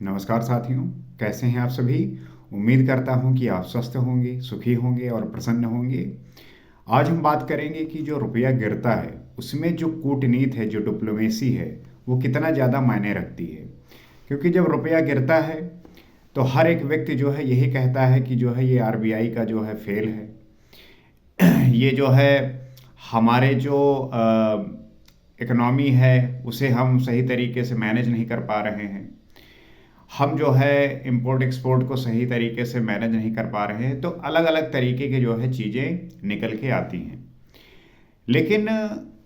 नमस्कार साथियों, कैसे हैं आप सभी। उम्मीद करता हूं कि आप स्वस्थ होंगे, सुखी होंगे और प्रसन्न होंगे। आज हम बात करेंगे कि जो रुपया गिरता है उसमें जो कूटनीति है, जो डिप्लोमेसी है, वो कितना ज़्यादा मायने रखती है। क्योंकि जब रुपया गिरता है तो हर एक व्यक्ति जो है यही कहता है कि जो है ये आरबीआई का जो है फेल है। ये जो है हमारे जो इकोनॉमी है उसे हम सही तरीके से मैनेज नहीं कर पा रहे हैं। हम जो है इंपोर्ट एक्सपोर्ट को सही तरीके से मैनेज नहीं कर पा रहे हैं, तो अलग अलग तरीके के जो है चीज़ें निकल के आती हैं। लेकिन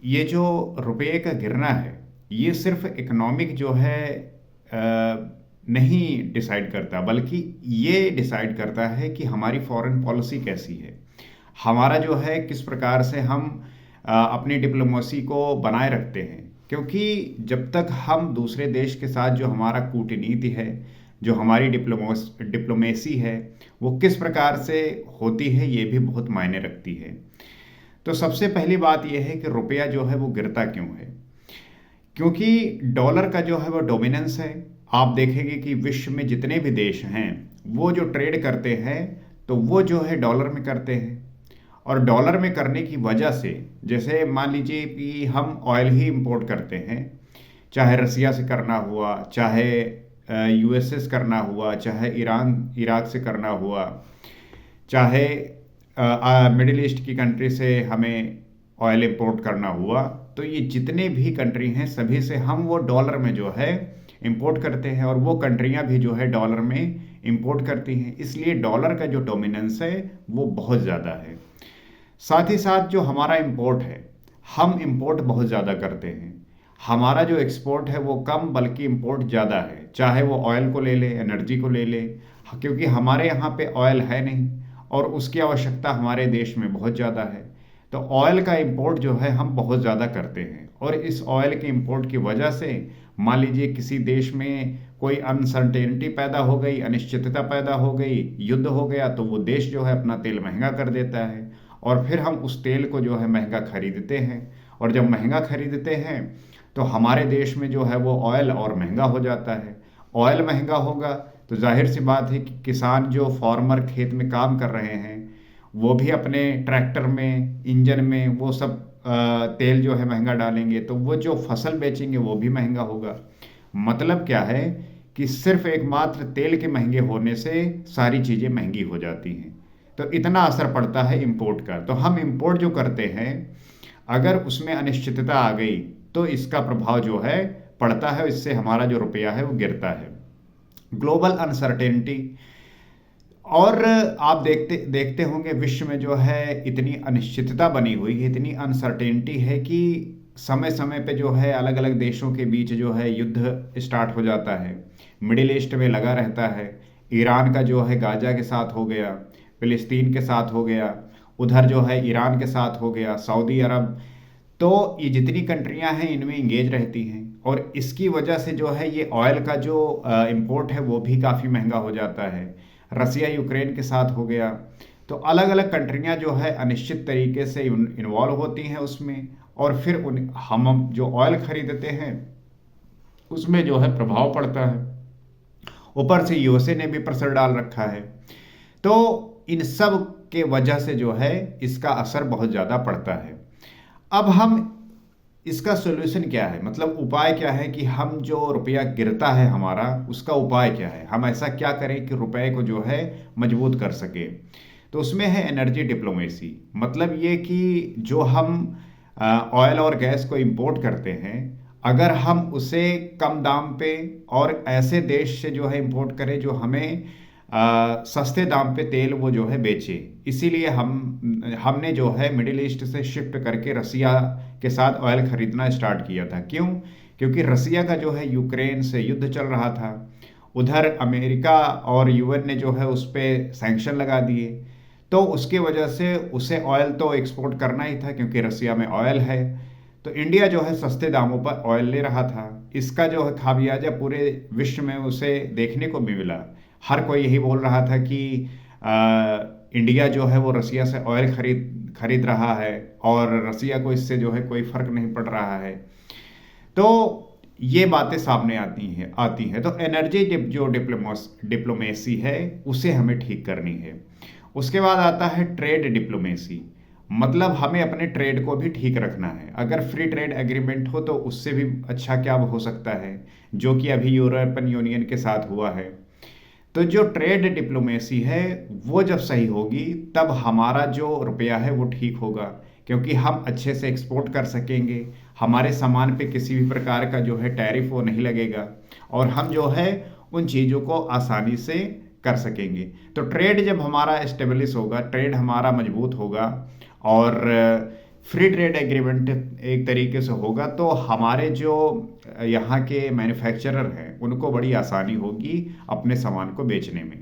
ये जो रुपये का गिरना है ये सिर्फ इकोनॉमिक जो है नहीं डिसाइड करता, बल्कि ये डिसाइड करता है कि हमारी फॉरेन पॉलिसी कैसी है, हमारा जो है किस प्रकार से हम अपनी डिप्लोमेसी को बनाए रखते हैं। क्योंकि जब तक हम दूसरे देश के साथ जो हमारा कूटनीति है, जो हमारी डिप्लोमेसी है, वो किस प्रकार से होती है ये भी बहुत मायने रखती है। तो सबसे पहली बात यह है कि रुपया जो है वो गिरता क्यों है। क्योंकि डॉलर का जो है वो डोमिनेंस है। आप देखेंगे कि विश्व में जितने भी देश हैं वो जो ट्रेड करते हैं तो वो जो है डॉलर में करते हैं। और डॉलर में करने की वजह से, जैसे मान लीजिए कि हम ऑयल ही इंपोर्ट करते हैं, चाहे रसिया से करना हुआ, चाहे यूएसए से करना हुआ, चाहे ईरान इराक से करना हुआ, चाहे मिडिल ईस्ट की कंट्री से हमें ऑयल इंपोर्ट करना हुआ, तो ये जितने भी कंट्री हैं सभी से हम वो डॉलर में जो है इंपोर्ट करते हैं और वो कंट्रियां भी जो है डॉलर में इंपोर्ट करती हैं। इसलिए डॉलर का जो डोमिनेंस है वो बहुत ज़्यादा है। साथ ही साथ जो हमारा इंपोर्ट है, हम इंपोर्ट बहुत ज़्यादा करते हैं। हमारा जो एक्सपोर्ट है वो कम, बल्कि इंपोर्ट ज़्यादा है। चाहे वो ऑयल को ले ले, एनर्जी को ले ले, क्योंकि हमारे यहाँ पे ऑयल है नहीं और उसकी आवश्यकता हमारे देश में बहुत ज़्यादा है। तो ऑयल का इंपोर्ट जो है हम बहुत ज़्यादा करते हैं और इस ऑयल के इंपोर्ट की वजह से मान लीजिए किसी देश में कोई अनसर्टेनिटी पैदा हो गई, अनिश्चितता पैदा हो गई, युद्ध हो गया, तो वो देश जो है अपना तेल महंगा कर देता है और फिर हम उस तेल को जो है महंगा खरीदते हैं। और जब महंगा खरीदते हैं तो हमारे देश में जो है वो ऑयल और महंगा हो जाता है। ऑयल महंगा होगा तो जाहिर सी बात है कि किसान जो फार्मर खेत में काम कर रहे हैं वो भी अपने ट्रैक्टर में, इंजन में वो सब तेल जो है महंगा डालेंगे, तो वो जो फसल बेचेंगे वो भी महंगा होगा। मतलब क्या है कि सिर्फ एकमात्र तेल के महंगे होने से सारी चीज़ें महंगी हो जाती हैं। तो इतना असर पड़ता है इंपोर्ट का। तो हम इंपोर्ट जो करते हैं, अगर उसमें अनिश्चितता आ गई तो इसका प्रभाव जो है पड़ता है, इससे हमारा जो रुपया है वो गिरता है। ग्लोबल अनसर्टेनिटी, और आप देखते देखते होंगे विश्व में जो है इतनी अनिश्चितता बनी हुई है, इतनी अनसर्टेनिटी है कि समय समय पे जो है अलग अलग देशों के बीच जो है युद्ध स्टार्ट हो जाता है। मिडिल ईस्ट में लगा रहता है। ईरान का जो है गाजा के साथ हो गया, फिलिस्तीन के साथ हो गया, उधर जो है ईरान के साथ हो गया, सऊदी अरब। तो ये जितनी कंट्रियां हैं इनमें इंगेज रहती हैं और इसकी वजह से जो है ये ऑयल का जो इंपोर्ट है वो भी काफ़ी महंगा हो जाता है। रसिया यूक्रेन के साथ हो गया। तो अलग अलग कंट्रियां जो है अनिश्चित तरीके से इन्वॉल्व होती हैं उसमें, और फिर हम जो ऑयल खरीदते हैं उसमें जो है प्रभाव पड़ता है। ऊपर से यूएसए ने भी प्रेशर डाल रखा है। तो इन सब के वजह से जो है इसका असर बहुत ज़्यादा पड़ता है। अब हम इसका सोल्यूशन क्या है, मतलब उपाय क्या है कि हम जो रुपया गिरता है हमारा, उसका उपाय क्या है, हम ऐसा क्या करें कि रुपए को जो है मजबूत कर सके। तो उसमें है एनर्जी डिप्लोमेसी। मतलब ये कि जो हम ऑयल और गैस को इंपोर्ट करते हैं, अगर हम उसे कम दाम पे और ऐसे देश से जो है इंपोर्ट करें जो हमें सस्ते दाम पे तेल वो जो है बेचे। इसीलिए हमने जो है मिडिल ईस्ट से शिफ्ट करके रसिया के साथ ऑयल खरीदना स्टार्ट किया था। क्यों? क्योंकि रसिया का जो है यूक्रेन से युद्ध चल रहा था। उधर अमेरिका और यूएन ने जो है उस पर सैंक्शन लगा दिए, तो उसकी वजह से उसे ऑयल तो एक्सपोर्ट करना ही था क्योंकि रसिया में ऑयल है। तो इंडिया जो है सस्ते दामों पर ऑयल ले रहा था। इसका जो है खामियाजा पूरे विश्व में उसे देखने को भी मिला। हर कोई यही बोल रहा था कि इंडिया जो है वो रसिया से ऑयल खरीद रहा है और रसिया को इससे जो है कोई फर्क नहीं पड़ रहा है। तो ये बातें सामने आती हैं। तो एनर्जी जो डिप्लोमेसी है उसे हमें ठीक करनी है। उसके बाद आता है ट्रेड डिप्लोमेसी, मतलब हमें अपने ट्रेड को भी ठीक रखना है। अगर फ्री ट्रेड एग्रीमेंट हो तो उससे भी अच्छा क्या हो सकता है, जो कि अभी यूरोपियन यूनियन के साथ हुआ है। तो जो ट्रेड डिप्लोमेसी है वो जब सही होगी तब हमारा जो रुपया है वो ठीक होगा, क्योंकि हम अच्छे से एक्सपोर्ट कर सकेंगे, हमारे सामान पे किसी भी प्रकार का जो है टैरिफ वो नहीं लगेगा, और हम जो है उन चीज़ों को आसानी से कर सकेंगे। तो ट्रेड जब हमारा एस्टेब्लिश होगा, ट्रेड हमारा मजबूत होगा और फ्री ट्रेड एग्रीमेंट एक तरीके से होगा, तो हमारे जो यहाँ के मैन्युफैक्चरर हैं उनको बड़ी आसानी होगी अपने सामान को बेचने में।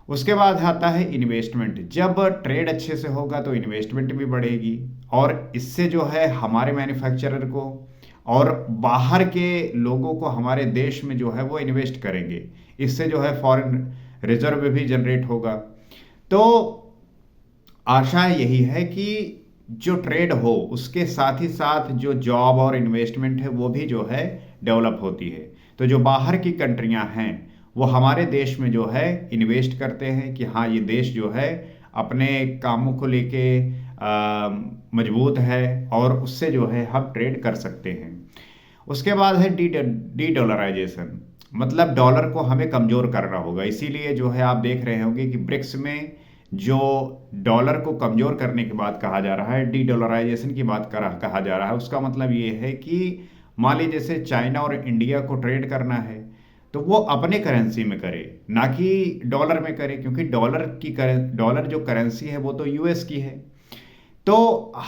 उसके बाद आता है इन्वेस्टमेंट। जब ट्रेड अच्छे से होगा तो इन्वेस्टमेंट भी बढ़ेगी, और इससे जो है हमारे मैन्युफैक्चरर को और बाहर के लोगों को हमारे देश में जो है वो इन्वेस्ट करेंगे। इससे जो है फॉरेन रिजर्व भी जनरेट होगा। तो आशा यही है कि जो ट्रेड हो उसके साथ ही साथ जो जॉब और इन्वेस्टमेंट है वो भी जो है डेवलप होती है। तो जो बाहर की कंट्रियां हैं वो हमारे देश में जो है इन्वेस्ट करते हैं कि हाँ, ये देश जो है अपने कामों को लेके मजबूत है, और उससे जो है हम ट्रेड कर सकते हैं। उसके बाद है डी डॉलराइजेशन, मतलब डॉलर को हमें कमज़ोर करना होगा। इसीलिए जो है आप देख रहे होंगे कि ब्रिक्स में जो डॉलर को कमज़ोर करने की बात कहा जा रहा है, डी डॉलराइजेशन की बात कहा जा रहा है। उसका मतलब ये है कि मान लीजिए जैसे चाइना और इंडिया को ट्रेड करना है तो वो अपने करेंसी में करे, ना कि डॉलर में करे, क्योंकि डॉलर जो करेंसी है वो तो यूएस की है। तो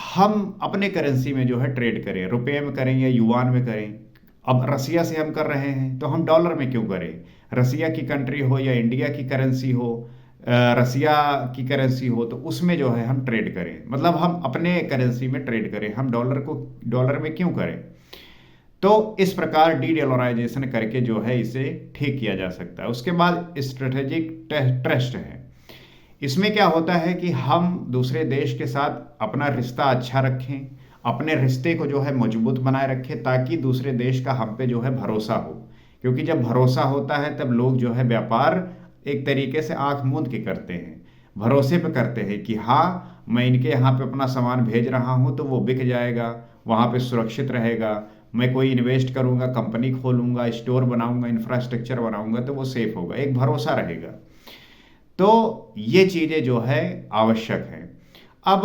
हम अपने करेंसी में जो है ट्रेड करें, रुपये में करें या युआन में करें। अब रसिया से हम कर रहे हैं तो हम डॉलर में क्यों करें? रसिया की कंट्री हो या इंडिया की करेंसी हो, रसिया की करेंसी हो, तो उसमें जो है हम ट्रेड करें, मतलब हम अपने करेंसी में ट्रेड करें। हम डॉलर में क्यों करें? तो इस प्रकार डी डॉलराइजेशन करके जो है इसे ठीक किया जा सकता है। उसके बाद स्ट्रेटेजिक ट्रस्ट है। इसमें क्या होता है कि हम दूसरे देश के साथ अपना रिश्ता अच्छा रखें, अपने रिश्ते को जो है मजबूत बनाए रखें, ताकि दूसरे देश का हम पे जो है भरोसा हो। क्योंकि जब भरोसा होता है तब लोग जो है व्यापार एक तरीके से आंख मूंद के करते हैं, भरोसे पे करते हैं कि हाँ, मैं इनके यहाँ पे अपना सामान भेज रहा हूँ तो वो बिक जाएगा, वहाँ पे सुरक्षित रहेगा। मैं कोई इन्वेस्ट करूँगा, कंपनी खोलूँगा, स्टोर बनाऊँगा, इंफ्रास्ट्रक्चर बनाऊँगा तो वो सेफ होगा, एक भरोसा रहेगा। तो ये चीज़ें जो है आवश्यक है। अब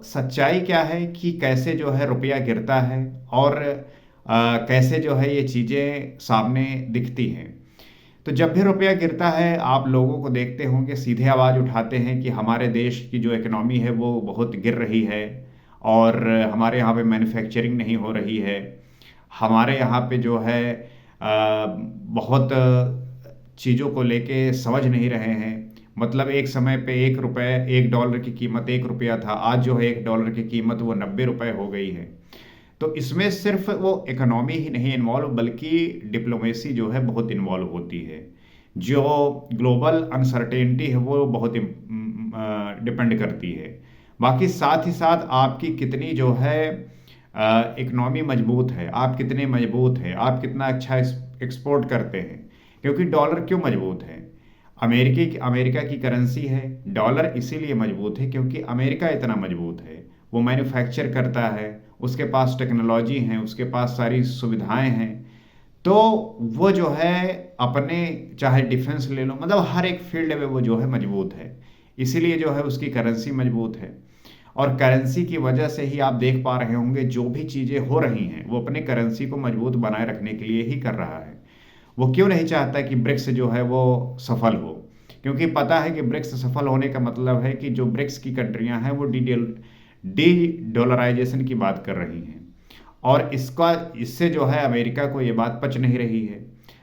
सच्चाई क्या है कि कैसे जो है रुपया गिरता है, और कैसे जो है ये चीज़ें सामने दिखती हैं। तो जब भी रुपया गिरता है आप लोगों को देखते होंगे सीधे आवाज़ उठाते हैं कि हमारे देश की जो इकोनॉमी है वो बहुत गिर रही है, और हमारे यहाँ पे मैन्युफैक्चरिंग नहीं हो रही है, हमारे यहाँ पे जो है बहुत चीज़ों को लेके समझ नहीं रहे हैं। मतलब एक समय पे $1 की कीमत ₹1 था, आज जो है $1 की कीमत वो ₹90 हो गई है। तो इसमें सिर्फ वो इकोनॉमी ही नहीं इन्वॉल्व, बल्कि डिप्लोमेसी जो है बहुत इन्वॉल्व होती है। जो ग्लोबल अनसर्टेनिटी है वो बहुत डिपेंड करती है। बाकी साथ ही साथ आपकी कितनी जो है इकोनॉमी मजबूत है, आप कितने मजबूत हैं, आप कितना अच्छा एक्सपोर्ट करते हैं। क्योंकि डॉलर क्यों मजबूत है? अमेरिका की करेंसी है। डॉलर इसीलिए मजबूत है क्योंकि अमेरिका इतना मजबूत है, वो मैन्युफैक्चर करता है, उसके पास टेक्नोलॉजी है, उसके पास सारी सुविधाएं हैं। तो वो जो है अपने, चाहे डिफेंस ले लो, मतलब हर एक फील्ड में वो जो है मजबूत है। इसीलिए जो है उसकी करेंसी मजबूत है, और करेंसी की वजह से ही आप देख पा रहे होंगे जो भी चीज़ें हो रही हैं वो अपने करेंसी को मजबूत बनाए रखने के लिए ही कर रहा है। वो क्यों नहीं चाहता कि ब्रिक्स जो है वो सफल हो? क्योंकि पता है कि ब्रिक्स सफल होने का मतलब है कि जो ब्रिक्स की कंट्रियां हैं वो डी डॉलराइजेशन की बात कर रही हैं, और इससे जो है अमेरिका को ये बात पच नहीं रही है।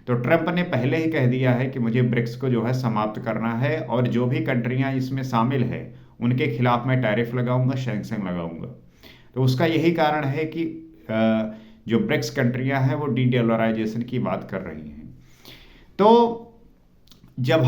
तो ट्रंप ने पहले ही कह दिया है कि मुझे ब्रिक्स को जो है समाप्त करना है, और जो भी कंट्रियां इसमें शामिल है उनके खिलाफ मैं टैरिफ लगाऊंगा, सैंक्शन लगाऊंगा। तो उसका यही कारण है कि जो ब्रिक्स कंट्रियां हैं वो डी डॉलराइजेशन की बात कर रही हैं। तो जब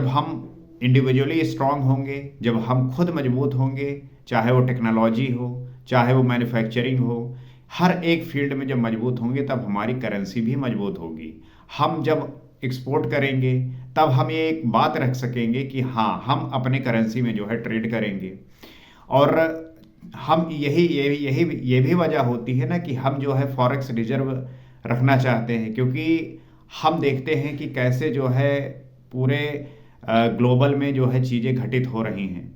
हम इंडिविजुअली स्ट्रांग होंगे, जब हम खुद मजबूत होंगे, चाहे वो टेक्नोलॉजी हो, चाहे वो मैन्युफैक्चरिंग हो, हर एक फील्ड में जब मजबूत होंगे तब हमारी करेंसी भी मजबूत होगी। हम जब एक्सपोर्ट करेंगे तब हम ये एक बात रख सकेंगे कि हाँ, हम अपने करेंसी में जो है ट्रेड करेंगे। और हम ये भी वजह होती है ना कि हम जो है फॉरेक्स रिजर्व रखना चाहते हैं, क्योंकि हम देखते हैं कि कैसे जो है पूरे ग्लोबल में जो है चीज़ें घटित हो रही हैं,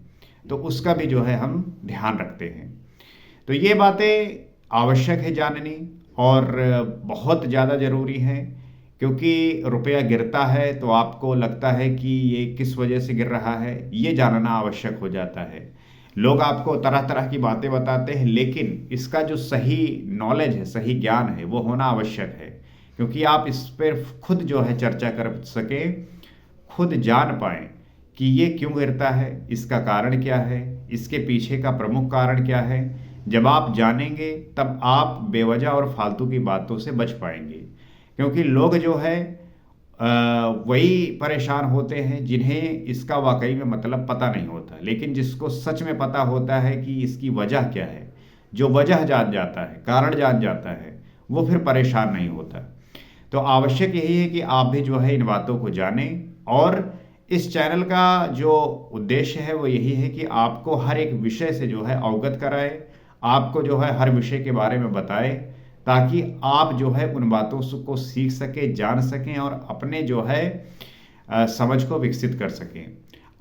तो उसका भी जो है हम ध्यान रखते हैं। तो ये बातें आवश्यक है जाननी, और बहुत ज़्यादा ज़रूरी है, क्योंकि रुपया गिरता है तो आपको लगता है कि ये किस वजह से गिर रहा है, ये जानना आवश्यक हो जाता है। लोग आपको तरह तरह की बातें बताते हैं, लेकिन इसका जो सही नॉलेज है, सही ज्ञान है, वो होना आवश्यक है, क्योंकि आप इस पर खुद जो है चर्चा कर सकें, खुद जान पाएं कि ये क्यों गिरता है, इसका कारण क्या है, इसके पीछे का प्रमुख कारण क्या है। जब आप जानेंगे तब आप बेवजह और फालतू की बातों से बच पाएंगे, क्योंकि लोग जो है वही परेशान होते हैं जिन्हें इसका वाकई में मतलब पता नहीं होता, लेकिन जिसको सच में पता होता है कि इसकी वजह क्या है, जो वजह जान जाता है, कारण जान जाता है, वो फिर परेशान नहीं होता। तो आवश्यक यही है कि आप भी जो है इन बातों को जानें, और इस चैनल का जो उद्देश्य है वो यही है कि आपको हर एक विषय से जो है अवगत कराए, आपको जो है हर विषय के बारे में बताए, ताकि आप जो है उन बातों को सीख सकें, जान सकें, और अपने जो है समझ को विकसित कर सकें।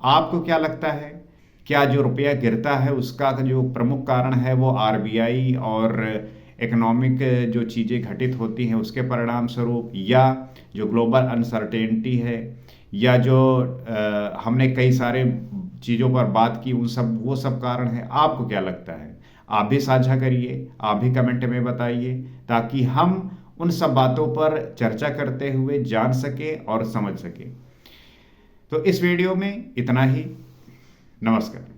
आपको क्या लगता है, क्या जो रुपया गिरता है उसका जो प्रमुख कारण है वो आरबीआई और इकोनॉमिक जो चीज़ें घटित होती हैं उसके परिणाम स्वरूप, या जो ग्लोबल अनसर्टेनिटी है, या जो हमने कई सारे चीज़ों पर बात की, उन सब वो सब कारण है? आपको क्या लगता है? आप भी साझा करिए, आप भी कमेंट में बताइए, ताकि हम उन सब बातों पर चर्चा करते हुए जान सकें और समझ सकें। तो इस वीडियो में इतना ही। नमस्कार।